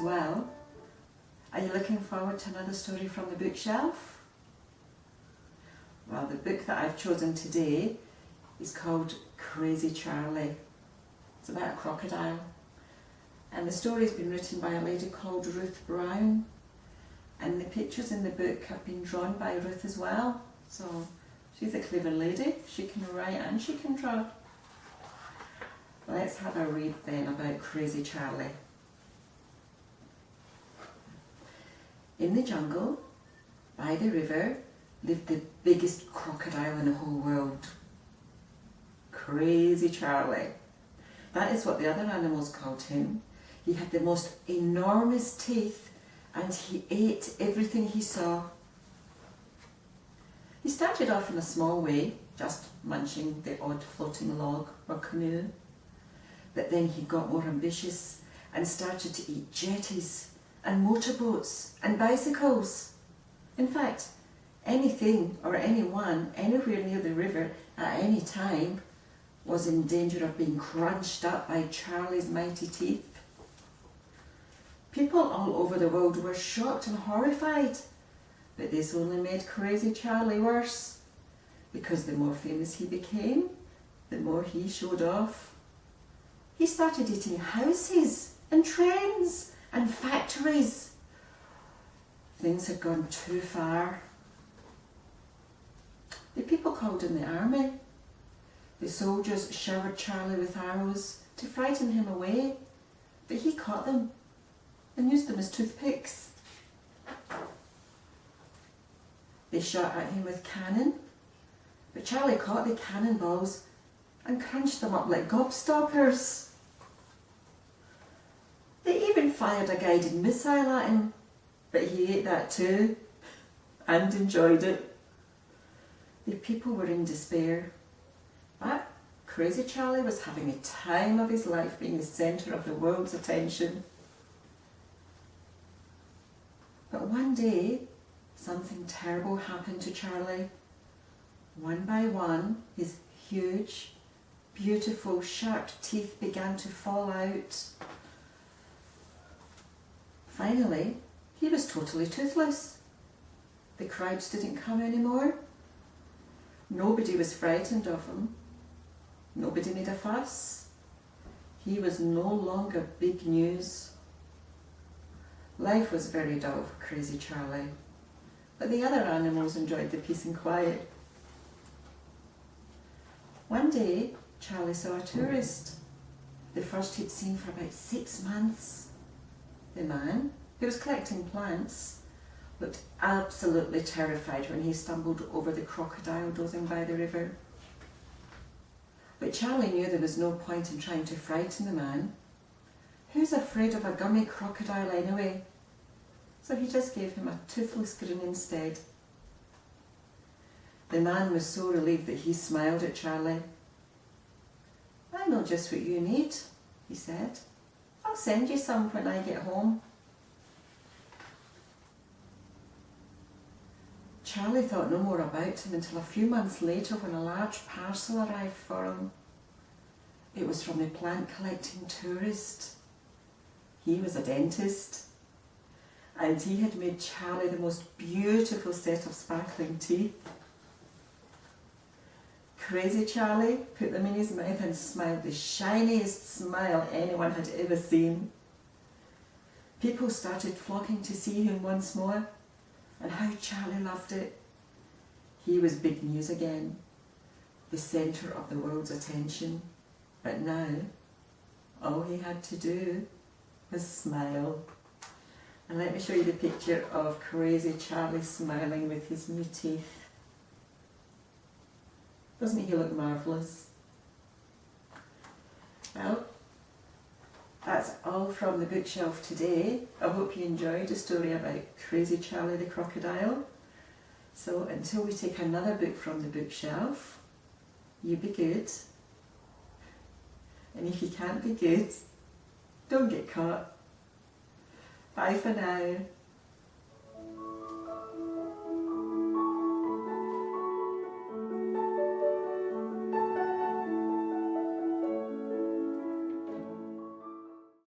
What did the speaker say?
well. Are you looking forward to another story from the bookshelf? Well, the book that I've chosen today is called Crazy Charlie. It's about a crocodile. And the story's been written by a lady called Ruth Brown. And the pictures in the book have been drawn by Ruth as well. So she's a clever lady. She can write and she can draw. Let's have a read then about Crazy Charlie. In the jungle, by the river, lived the biggest crocodile in the whole world. Crazy Charlie. That is what the other animals called him. He had the most enormous teeth and he ate everything he saw. He started off in a small way, just munching the odd floating log or canoe. But then he got more ambitious and started to eat jetties and motorboats and bicycles. In fact, anything or anyone anywhere near the river at any time was in danger of being crunched up by Charlie's mighty teeth. People all over the world were shocked and horrified, but this only made Crazy Charlie worse, because the more famous he became, the more he showed off. He started eating houses and trains and factories. Things had gone too far. The people called in the army. The soldiers showered Charlie with arrows to frighten him away, but he caught them and used them as toothpicks. They shot at him with cannon, but Charlie caught the cannonballs and crunched them up like gobstoppers. They even fired a guided missile at him, but he ate that too and enjoyed it. The people were in despair, but Crazy Charlie was having the time of his life being the centre of the world's attention. But one day, something terrible happened to Charlie. One by one, his huge, beautiful, sharp teeth began to fall out. Finally, he was totally toothless. The crowds didn't come anymore. Nobody was frightened of him. Nobody made a fuss. He was no longer big news. Life was very dull for Crazy Charlie, but the other animals enjoyed the peace and quiet. One day, Charlie saw a tourist, the first he'd seen for about 6 months. The man, who was collecting plants, looked absolutely terrified when he stumbled over the crocodile dozing by the river. But Charlie knew there was no point in trying to frighten the man. Who's afraid of a gummy crocodile anyway? So he just gave him a toothless grin instead. The man was so relieved that he smiled at Charlie. "I know just what you need," he said. "I'll send you some when I get home." Charlie thought no more about him until a few months later when a large parcel arrived for him. It was from a plant collecting tourist. He was a dentist, and he had made Charlie the most beautiful set of sparkling teeth. Crazy Charlie put them in his mouth and smiled the shiniest smile anyone had ever seen. People started flocking to see him once more, and how Charlie loved it. He was big news again, the centre of the world's attention. But now, all he had to do was smile. And let me show you the picture of Crazy Charlie smiling with his new teeth. Doesn't he look marvellous? Well, that's all from the bookshelf today. I hope you enjoyed a story about Crazy Charlie the crocodile. So until we take another book from the bookshelf, you be good. And if you can't be good, don't get caught. Bye for now.